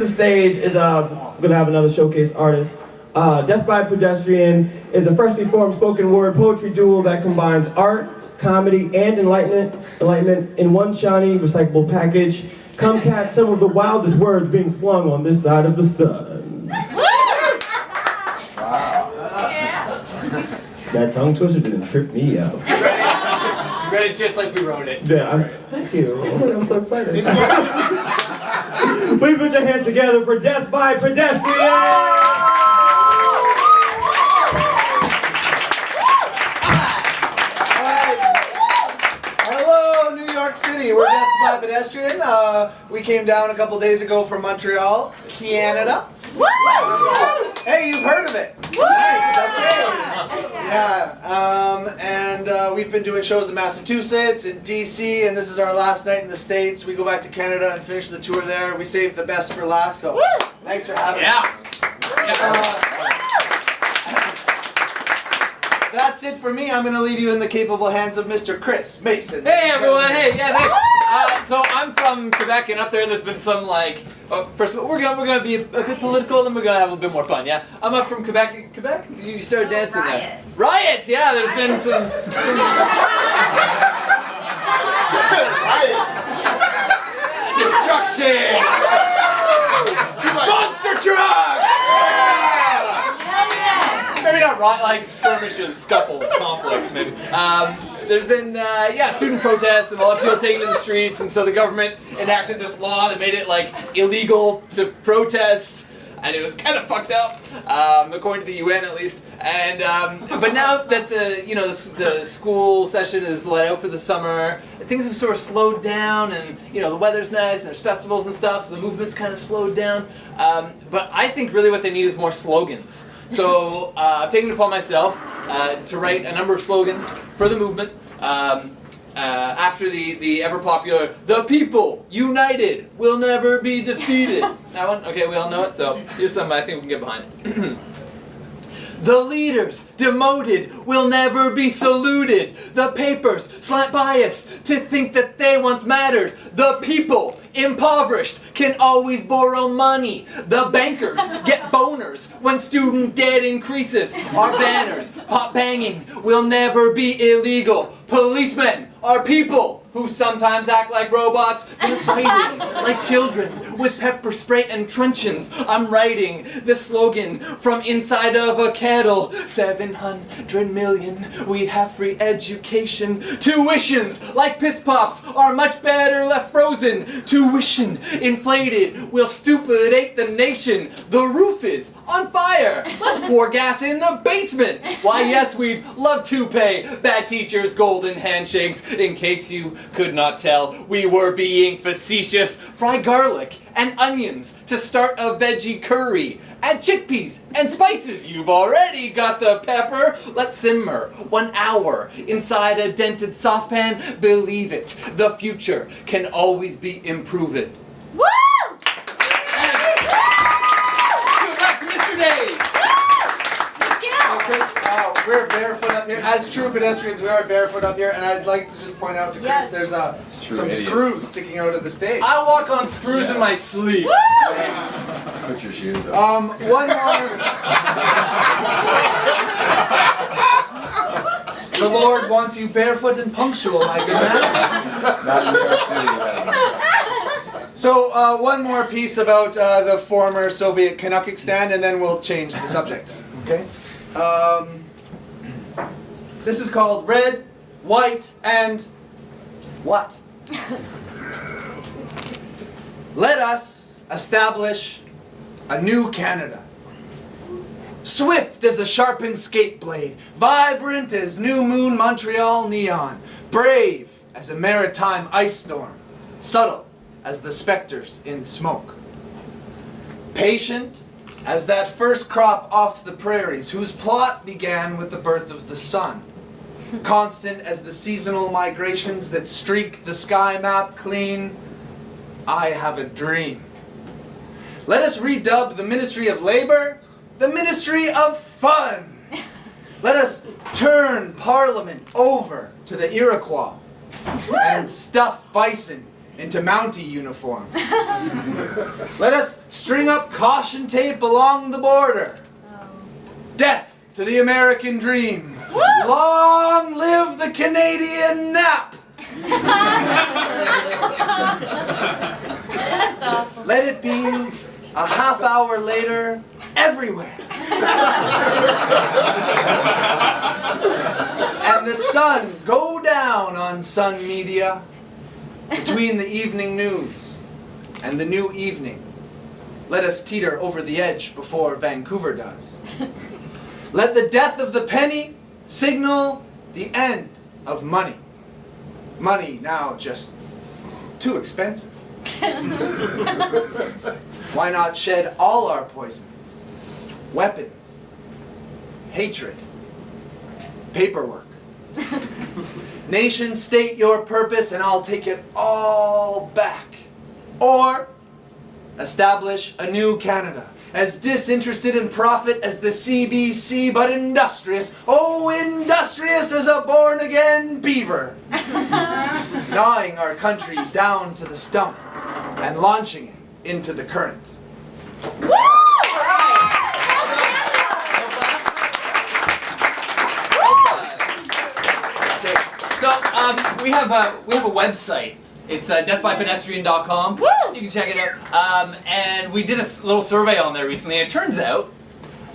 The stage is we're gonna have another showcase artist. Death by Pedestrian is a freshly formed spoken word poetry duo that combines art, comedy, and enlightenment in one shiny recyclable package. Come catch some of the wildest words being slung on this side of the sun. Wow. That tongue twister didn't trip me out. You read it just like we wrote it. Yeah, thank you. I'm so excited. Please put your hands together for Death by Pedestrian! City. We're Death by Pedestrian. We came down a couple days ago from Montreal, Canada. Hey, you've heard of it. Nice, okay. Yeah, and we've been doing shows in Massachusetts, in DC, and this is our last night in the States. We go back to Canada and finish the tour there. We saved the best for last, so thanks for having us. That's it for me. I'm going to leave you in the capable hands of Mr. Chris Mason. Hey everyone, hey, yeah, thanks. So I'm from Quebec, and up there's been some first of all, we're gonna be a bit political, then we're gonna have a bit more fun, yeah? I'm up from Quebec. Quebec? You started dancing there. Riots, yeah, there's been some destruction! Monster trucks! Maybe not like skirmishes, scuffles, conflicts, maybe. There's been, student protests and a lot of people taking to the streets, and so the government enacted this law that made it, illegal to protest, and it was kind of fucked up, according to the UN at least. And, but now that the school session is let out for the summer, things have sort of slowed down, and, the weather's nice, and there's festivals and stuff, so the movement's kind of slowed down. But I think really what they need is more slogans. So I've taken it upon myself to write a number of slogans for the movement after the ever popular "The people united will never be defeated." That one? Okay, we all know it, so here's something I think we can get behind. The leaders, demoted, will never be saluted. The papers, slant biased to think that they once mattered. The people, impoverished, can always borrow money. The bankers get boners when student debt increases. Our banners, pop banging, will never be illegal. Policemen are people who sometimes act like robots. They're fighting like children with pepper spray and truncheons. I'm writing the slogan from inside of a kettle. 700 million, we'd have free education. Tuitions, like piss pops, are much better left frozen. Tuition inflated will stupidate the nation. The roof is on fire. Let's pour gas in the basement. Why, yes, we'd love to pay bad teachers golden handshakes. In case you could not tell, we were being facetious. Fry garlic and onions to start a veggie curry. Add chickpeas and spices. You've already got the pepper. Let's simmer 1 hour inside a dented saucepan. Believe it, the future can always be improved. Woo! And back to Mr. Dave. We're barefoot up here. As true pedestrians, we are barefoot up here, and I'd like to just point out to Chris, there's some screws sticking out of the stage. I walk on screws in my sleep. Put your shoes on. One more. The Lord wants you barefoot and punctual, my good man. So one more piece about the former Soviet Kazakhstan, and then we'll change the subject. Okay. This is called Red, White, and what? Let us establish a new Canada. Swift as a sharpened skate blade, vibrant as New Moon Montreal neon, brave as a maritime ice storm, subtle as the specters in smoke. Patient as that first crop off the prairies, whose plot began with the birth of the sun. Constant as the seasonal migrations that streak the sky map clean, I have a dream. Let us redub the Ministry of Labor the Ministry of Fun. Let us turn Parliament over to the Iroquois and stuff bison into Mountie uniform. Let us string up caution tape along the border. Death to the American dream. Long live the Canadian nap. That's awesome. Let it be a half hour later everywhere. And the sun go down on Sun Media between the evening news and the new evening. Let us teeter over the edge before Vancouver does. Let the death of the penny signal the end of money. Money now just too expensive. Why not shed all our poisons, weapons, hatred, paperwork? Nation state your purpose and I'll take it all back. Or establish a new Canada, as disinterested in profit as the CBC, but industrious, oh industrious as a born-again beaver. Gnawing our country down to the stump and launching it into the current. Woo! So we have a website. It's deathbypedestrian.com. Woo! You can check it out. And we did a little survey on there recently. And it turns out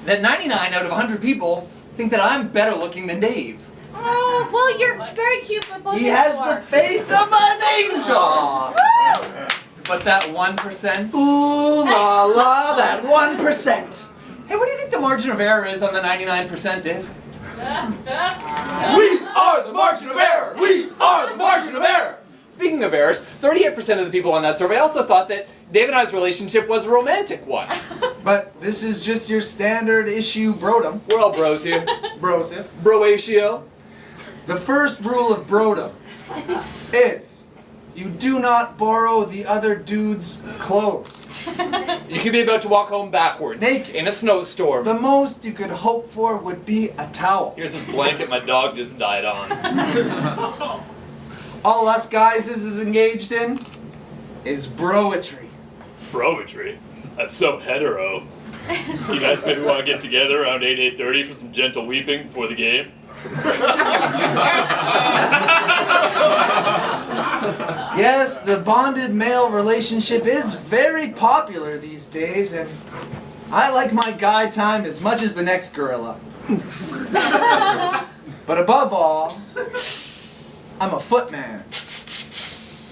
that 99 out of 100 people think that I'm better looking than Dave. Oh, well, you're very cute, but both He of has you the are. face of an angel. Aw. Woo! But that 1%. Ooh la la, that 1%. Hey, what do you think the margin of error is on the 99%, Dave? We are the margin of error. We are the margin of error. Speaking of errors, 38% of the people on that survey also thought that Dave and I's relationship was a romantic one. But this is just your standard issue brodom. We're all bros here. Brosif. Broatio. The first rule of brodom is you do not borrow the other dude's clothes. You could be about to walk home backwards. Naked. In a snowstorm. The most you could hope for would be a towel. Here's this blanket my dog just died on. All us guys is engaged in is broetry. Poetry? That's so hetero. You guys maybe want to get together around 8:30 for some gentle weeping before the game? Yes, the bonded male relationship is very popular these days, and I like my guy time as much as the next gorilla. But above all, I'm a footman.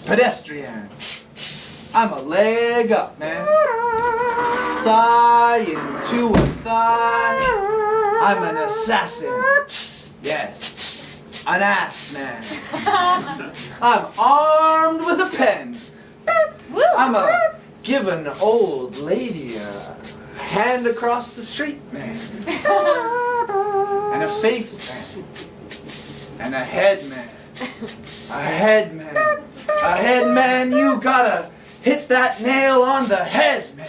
Pedestrian. I'm a leg up, man. Sigh into a thigh. I'm an assassin. Yes, an ass man. I'm armed with a pen. I'm a give an old lady a hand across the street man. And a face man. And a head man. A head man. A head man, you gotta hit that nail on the head, man.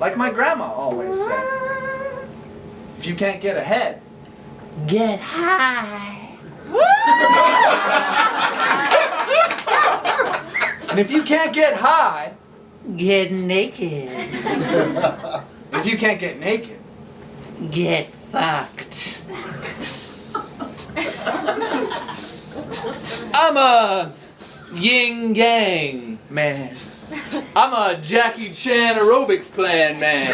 Like my grandma always said. If you can't get ahead, get high. And if you can't get high, Get naked. if you can't get naked, Get fucked. I'm a yin yang man. I'm a Jackie Chan aerobics plan man.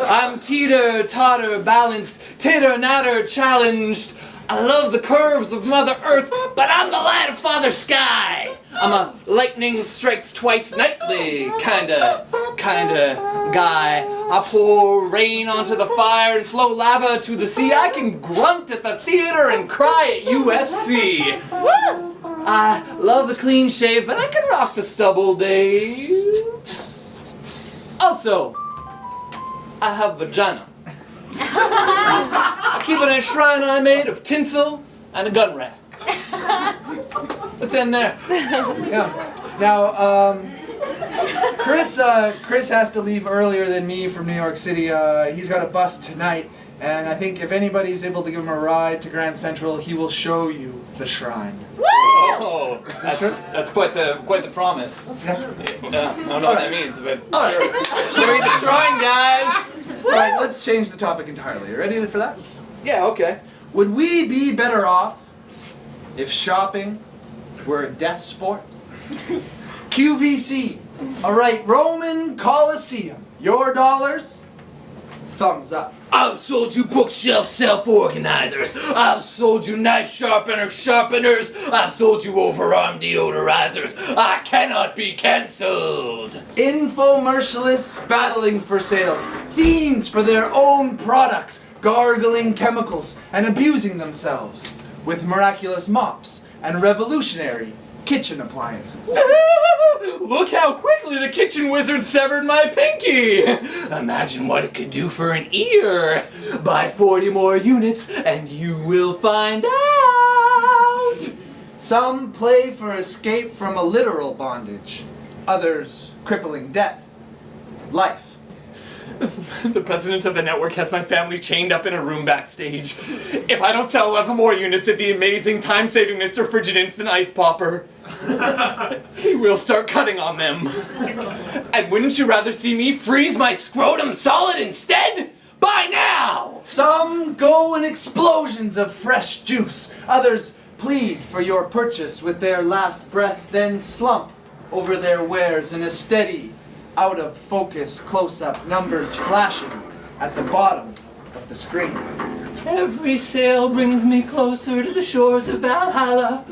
I'm teeter totter balanced, titter natter challenged. I love the curves of Mother Earth, but I'm the light of Father Sky. I'm a lightning strikes twice nightly kinda guy. I pour rain onto the fire and flow lava to the sea. I can grunt at the theater and cry at UFC. I love the clean shave, but I can rock the stubble days. Also, I have vagina. I keep it in a shrine I made of tinsel and a gun rack. Let's end there. yeah. Now, Chris has to leave earlier than me from New York City. He's got a bus tonight, and I think if anybody's able to give him a ride to Grand Central, he will show you the shrine. Woo! Oh, that's quite the promise. I don't know what that means, but sure. Show me the shrine, guys. All right, let's change the topic entirely. You ready for that? Yeah, okay. Would we be better off if shopping were a death sport? QVC. All right, Roman Colosseum. Your dollars? Thumbs up. I've sold you bookshelf self-organizers. I've sold you knife sharpeners. I've sold you overarm deodorizers. I cannot be cancelled. Infomercialists battling for sales. Fiends for their own products. Gargling chemicals and abusing themselves with miraculous mops and revolutionary kitchen appliances. Look how quickly the kitchen wizard severed my pinky! Imagine what it could do for an ear! Buy 40 more units and you will find out! Some play for escape from a literal bondage. Others crippling debt. Life. The president of the network has my family chained up in a room backstage. If I don't sell 11 more units of the amazing time-saving Mr. Frigid Instant Ice Popper, he will start cutting on them. And wouldn't you rather see me freeze my scrotum solid instead? Buy now! Some go in explosions of fresh juice. Others plead for your purchase with their last breath, then slump over their wares in a steady, out-of-focus close-up, numbers flashing at the bottom of the screen. Every sail brings me closer to the shores of Valhalla,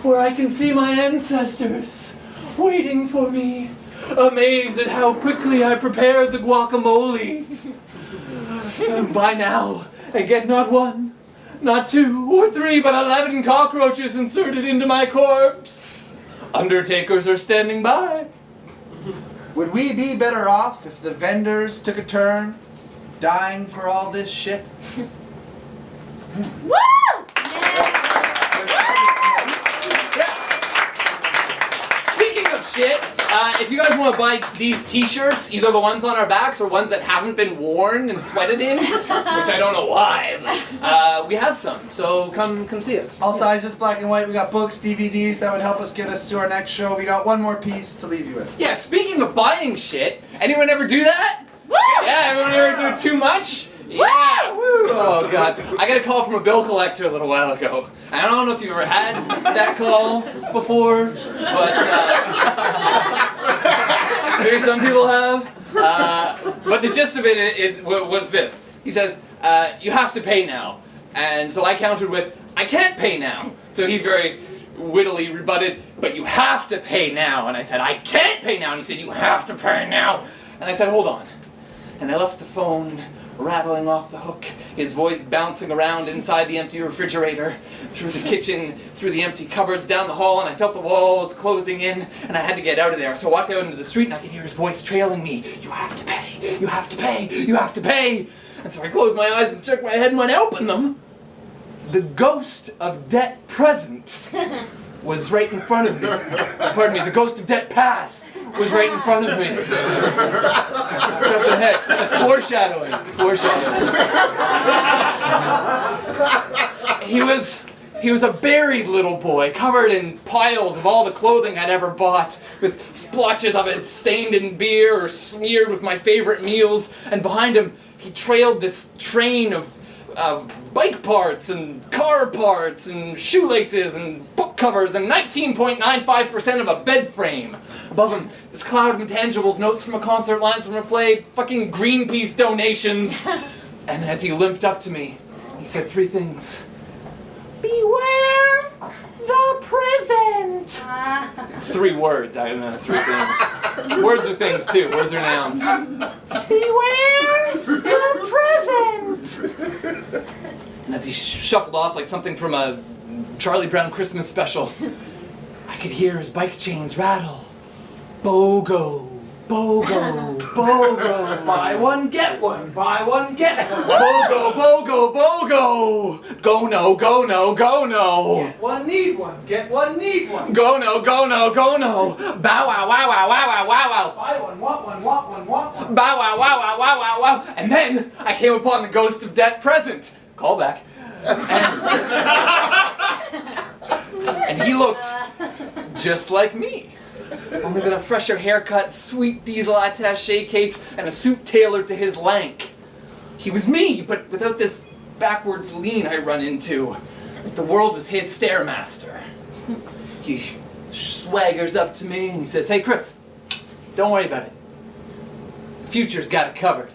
where I can see my ancestors waiting for me, amazed at how quickly I prepared the guacamole. And by now, I get not one, not two or three, but 11 cockroaches inserted into my corpse. Undertakers are standing by. Would we be better off if the vendors took a turn, dying for all this shit? Woo! Speaking of shit, if you guys want to buy these t-shirts, either the ones on our backs or ones that haven't been worn and sweated in, which I don't know why, but we have some, so come see us. All sizes, black and white. We got books, DVDs that would help us get us to our next show. We got one more piece to leave you with. Yeah, speaking of buying shit, anyone ever do that? Woo! Yeah, everyone ever do too much? Yeah, woo! Oh god, I got a call from a bill collector a little while ago. I don't know if you've ever had that call before, but maybe some people have. But the gist of it was this. He says, you have to pay now. And so I countered with, I can't pay now. So he very wittily rebutted, but you have to pay now. And I said, I can't pay now. And he said, you have to pay now. And I said, hold on. And I left the phone rattling off the hook, his voice bouncing around inside the empty refrigerator, through the kitchen, through the empty cupboards, down the hall, and I felt the walls closing in, and I had to get out of there. So I walked out into the street, and I could hear his voice trailing me. You have to pay, you have to pay, you have to pay. And so I closed my eyes and shook my head, and when I opened them, the ghost of debt present was right in front of me. Pardon me, the ghost of debt past was right in front of me. Jumping ahead. That's foreshadowing. He was a buried little boy, covered in piles of all the clothing I'd ever bought, with splotches of it stained in beer or smeared with my favorite meals, and behind him he trailed this train of bike parts and car parts and shoelaces and book covers and 19.95% of a bed frame. Above him, this cloud of intangibles, notes from a concert, lines from a play, fucking Greenpeace donations. And as he limped up to me, he said three things. Beware the present. It's 3 words, I don't know, 3 things. Words are things too, words are nouns. Beware the present. And as he shuffled off like something from a Charlie Brown Christmas special, I could hear his bike chains rattle. BOGO, BOGO, BOGO. Buy one, get one. Buy one, get one. BOGO, BOGO, BOGO. Go no, go no, go no. Get one, need one. Get one, need one. Go no, go no, go no. Bow wow, wow, wow, wow, wow, wow, wow. Buy one, want one, want one, want one. Bow wow, wow, wow, wow, wow, wow. And then I came upon the ghost of debt present. Call back. And And he looked just like me. Only with a fresher haircut, sweet diesel attache case, and a suit tailored to his lank. He was me, but without this backwards lean I run into. Like the world was his stairmaster. He swaggers up to me and he says, "Hey Chris, don't worry about it. The future's got it covered."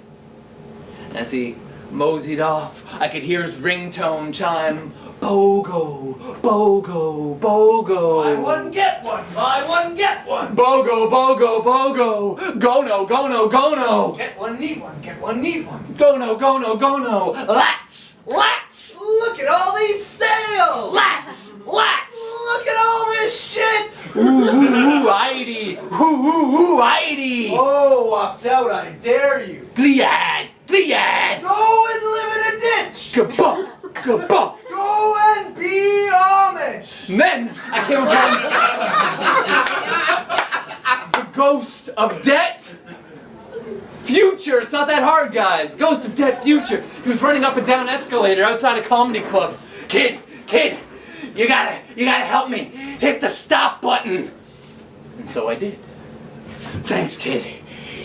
And as he moseyed off, I could hear his ringtone chime, "Bogo, Bogo, Bogo. Buy one, get one. Buy one, get one. Bogo, Bogo, Bogo. Gono, Gono, Gono. Get one, need one. Get one, need one. Gono, Gono, Gono. Lats, Lats. Look at all these sales. Lats, Lats. Look at all this shit. Ooh, Heidi. Ooh, Heidi. Oh, opt out, I dare you. Gliad, Gliad. Go and live in a ditch. Kabunk, kabunk. Go and be Amish. And then I came upon the ghost of debt. Future, it's not that hard, guys. Ghost of Dead Future. He was running up and down an escalator outside a comedy club. Kid, you gotta help me. Hit the stop button. And so I did. Thanks, kid.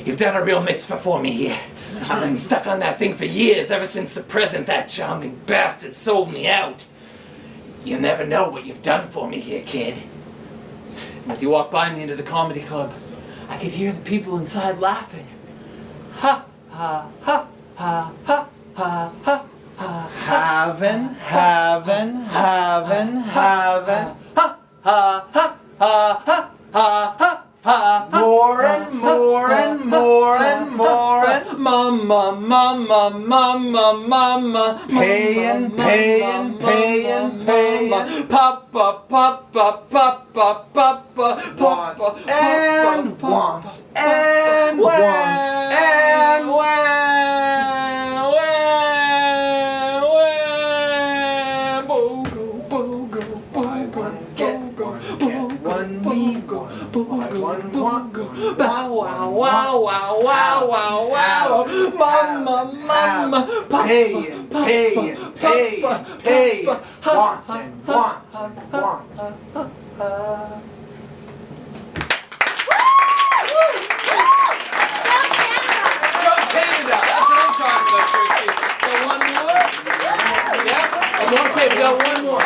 You've done a real mitzvah for me here. I've been stuck on that thing for years, ever since the present that charming bastard sold me out. You never know what you've done for me here, kid. And as he walked by me into the comedy club, I could hear the people inside laughing. Ha, ha, ha, ha, ha, ha, ha, ha. Havin'. Ha, ha, ha, ha, ha, ha, ha. More and more and more and more and Mama, mama, mama, mama. Payin'. Papa, papa, papa, papa. Want and want and want and buy one, get one, need one. Buy one, want one. Bow wow wow wow wow wow wow. Mama, mama. Payin'. Want and want and want. Canada. That's what I'm talking about, Tracy. Got one more? Yeah? Okay, we got one more.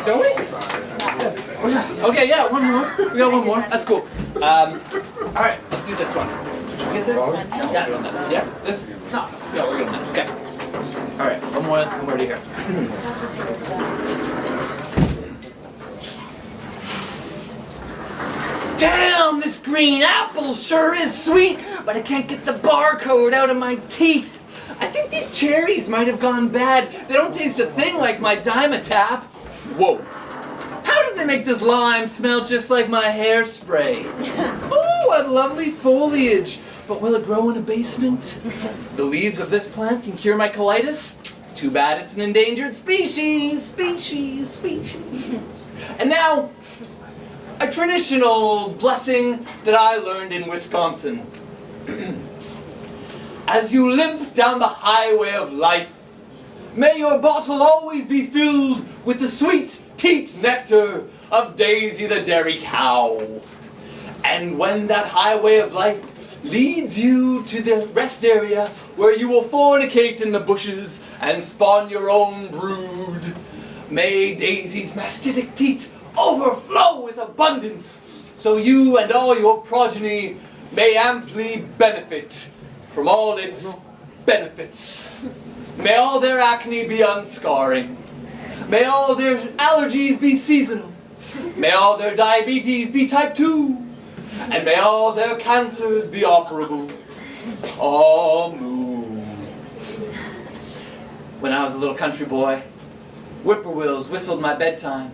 Don't we? Okay, yeah, one more. We got one more. That's cool. Alright, let's do this one. Did you get this? Yeah. Yeah? This? No. Yeah, we're good on that. Okay. Alright, one more to here. Damn, this green apple sure is sweet, but I can't get the barcode out of my teeth. I think these cherries might have gone bad. They don't taste a thing like my Dimetap. Whoa. How did they make this lime smell just like my hairspray? Ooh, what lovely foliage. But will it grow in a basement? The leaves of this plant can cure my colitis? Too bad it's an endangered species. And now, a traditional blessing that I learned in Wisconsin. As you limp down the highway of life, may your bottle always be filled with the sweet teat nectar of Daisy the dairy cow. And when that highway of life leads you to the rest area where you will fornicate in the bushes and spawn your own brood, may Daisy's mastitic teat overflow with abundance, so you and all your progeny may amply benefit from all its benefits. May all their acne be unscarring. May all their allergies be seasonal. May all their diabetes be type 2. And may all their cancers be operable. Amoo. When I was a little country boy, whippoorwills whistled my bedtime.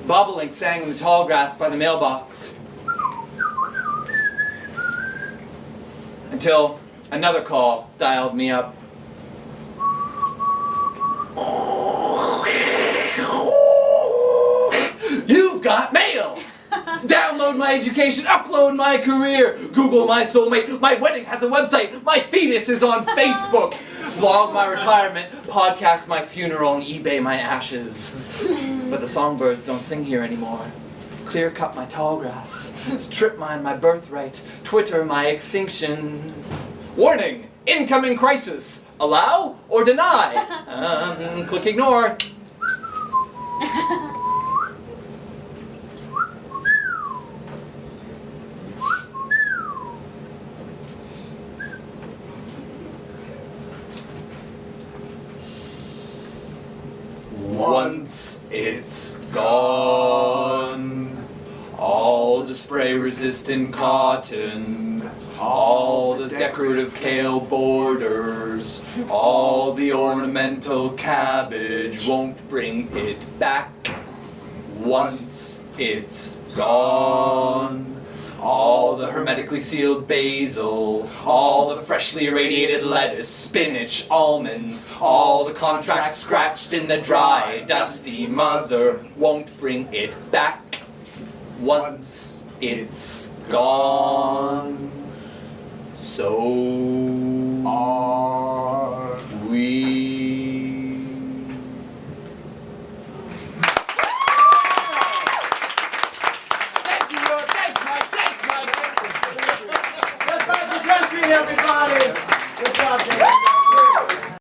Bobolink sang in the tall grass by the mailbox. Until another call dialed me up. You've got mail! Download my education, upload my career, Google my soulmate, my wedding has a website, my fetus is on Facebook, vlog my retirement, podcast my funeral, and eBay my ashes. But the songbirds don't sing here anymore. Clear cut my tall grass, strip mine my birthright, Twitter my extinction. Warning, incoming crisis, allow or deny? Click ignore. Once it's gone, all the spray-resistant cotton, all the decorative kale borders, all the ornamental cabbage won't bring it back. Once it's gone, all the hermetically sealed basil, all the freshly irradiated lettuce, spinach, almonds, all the contracts scratched in the dry, dusty mother won't bring it back. Once it's gone.